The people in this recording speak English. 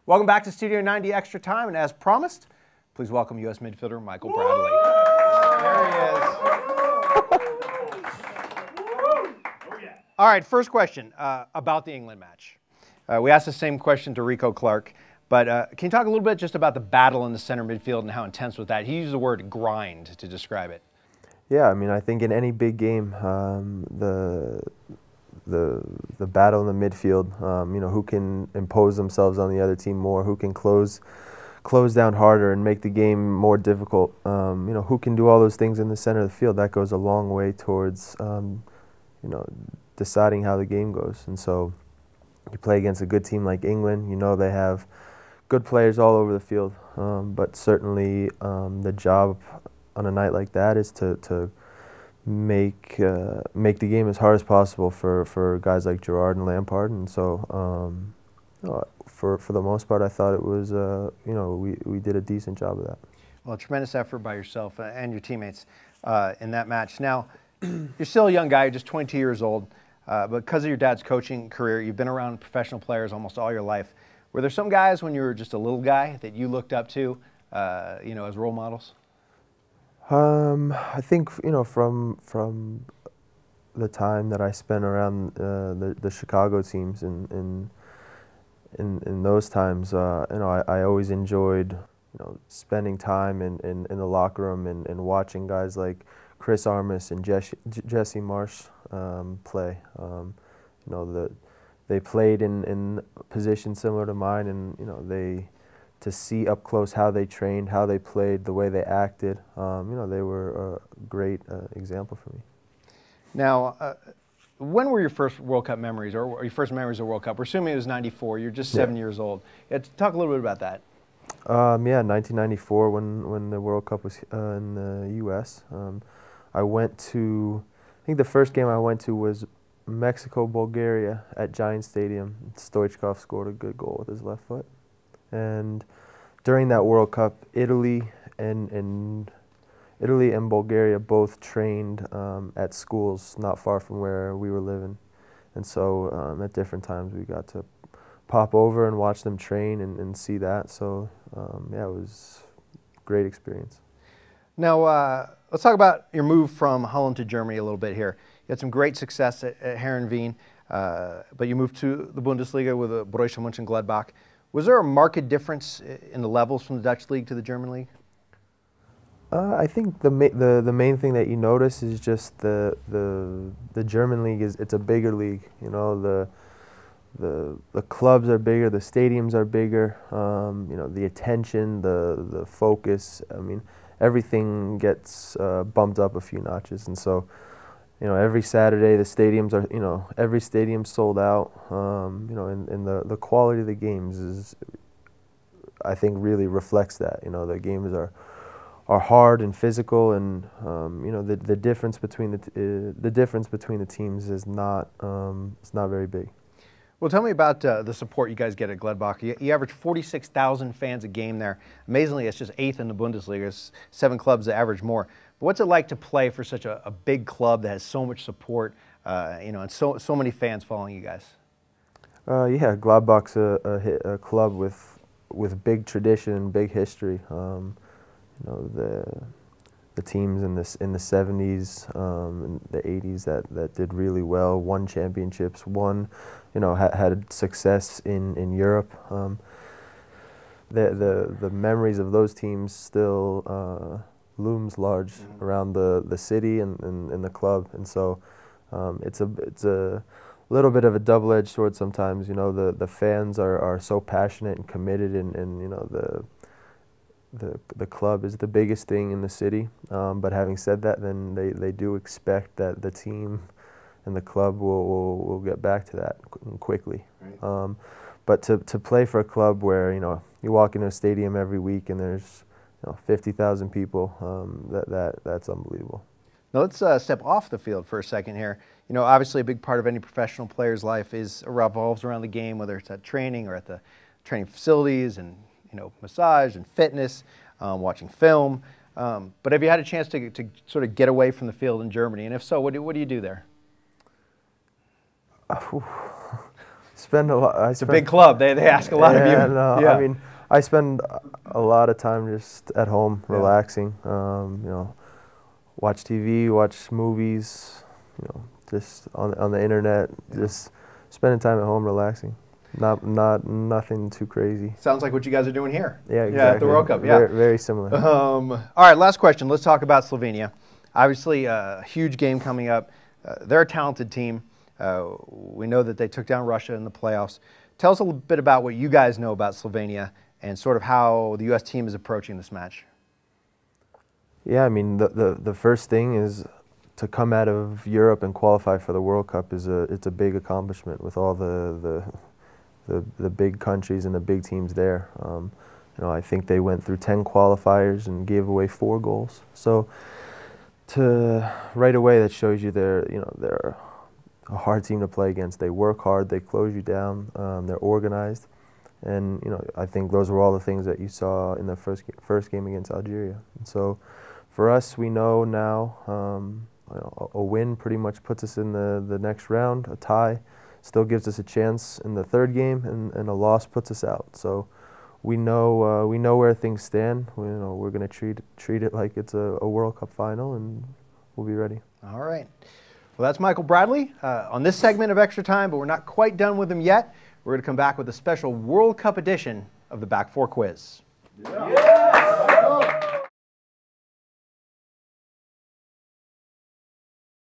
Welcome back to Studio 90 Extra Time, and as promised, please welcome U.S. midfielder Michael Bradley. There he is. All right, first question about the England match. We asked the same question to Rico Clark, but can you talk a little bit just about the battle in the center midfield and how intense was that? He used the word grind to describe it. Yeah, I mean, I think in any big game, the battle in the midfield, you know, who can impose themselves on the other team more, who can close down harder and make the game more difficult, you know, who can do all those things in the center of the field, that goes a long way towards, you know, deciding how the game goes. And so you play against a good team like England, you know they have good players all over the field, but certainly the job on a night like that is to make the game as hard as possible for guys like Gerrard and Lampard. And so for the most part, I thought it was you know, we did a decent job of that. Well, a tremendous effort by yourself and your teammates in that match. Now, you're still a young guy, you're just 22 years old, but because of your dad's coaching career, you've been around professional players almost all your life. Were there some guys when you were just a little guy that you looked up to, you know, as role models? I think, you know, from the time that I spent around the Chicago teams in those times, you know, I always enjoyed, you know, spending time in the locker room and watching guys like Chris Armas and Jesse Marsh play. You know, they played in positions similar to mine, and you know, to see up close how they trained, how they played, the way they acted, you know, they were a great example for me. Now, when were your first World Cup memories, or your first memories of World Cup? We're assuming it was '94. You're just 7 years old. Yeah, talk a little bit about that. Yeah, 1994 when the World Cup was in the U.S. I went to, I think the first game I went to was Mexico-Bulgaria at Giant Stadium. Stoichkov scored a good goal with his left foot. And during that World Cup, Italy and Bulgaria both trained at schools not far from where we were living. And so at different times we got to pop over and watch them train and see that. So yeah, it was a great experience. Now, let's talk about your move from Holland to Germany a little bit here. You had some great success at Heerenveen, but you moved to the Bundesliga with Borussia Mönchengladbach. Was there a marked difference in the levels from the Dutch league to the German league? I think the main thing that you notice is just the German league it's a bigger league. You know, the clubs are bigger, the stadiums are bigger. You know, the attention, the focus. I mean, everything gets bumped up a few notches, and so, you know, every Saturday the stadiums are, you know, every stadium's sold out. You know, and the quality of the games is, I think, really reflects that. You know, the games are hard and physical, and you know, the difference between the teams is not it's not very big. Well, tell me about the support you guys get at Gladbach. You average 46,000 fans a game there. Amazingly, it's just 8th in the Bundesliga. It's 7 clubs that average more. But what's it like to play for such a big club that has so much support, you know, and so many fans following you guys? Yeah, Gladbach's a club with big tradition and big history. You know, the teams in the 70s and the 80s that did really well, won championships, you know, had success in Europe. The memories of those teams still looms large around the city and the club, and so it's a little bit of a double-edged sword sometimes. You know, the fans are so passionate and committed, and you know, the club is the biggest thing in the city. But having said that, then they do expect that the team and the club will get back to that quickly. Right. But to play for a club where, you know, you walk into a stadium every week and there's, you know, 50,000 people, that's unbelievable. Now let's step off the field for a second here. You know, obviously a big part of any professional player's life revolves around the game, whether it's at training or at the training facilities, and, you know, massage and fitness, watching film. But have you had a chance to sort of get away from the field in Germany? And if so, what do you do there? Spend a lot. It's a big club. They ask a lot of you. No, Yeah. I mean, I spend a lot of time just at home, relaxing. You know, watch TV, watch movies. You know, just on the internet, just spending time at home, relaxing. Nothing too crazy. Sounds like what you guys are doing here. Yeah, exactly. Yeah, at the World Cup. Yeah, very similar. All right, last question. Let's talk about Slovenia. Obviously, a huge game coming up. They're a talented team. We know that they took down Russia in the playoffs. Tell us a little bit about what you guys know about Slovenia and sort of how the U.S. team is approaching this match. Yeah, I mean, the first thing is to come out of Europe and qualify for the World Cup it's a big accomplishment with all the big countries and the big teams there. You know, I think they went through 10 qualifiers and gave away 4 goals. So right away that shows you they're a hard team to play against. They work hard, they close you down, they're organized, and you know, I think those were all the things that you saw in the first game against Algeria. And so for us, we know now you know, a win pretty much puts us in the next round. A tie still gives us a chance in the third game, and a loss puts us out. So we know where things stand. We're going to treat it like it's a World Cup final, and we'll be ready. All right. Well, that's Michael Bradley on this segment of Extra Time, but we're not quite done with him yet. We're going to come back with a special World Cup edition of the Back Four Quiz. Yeah.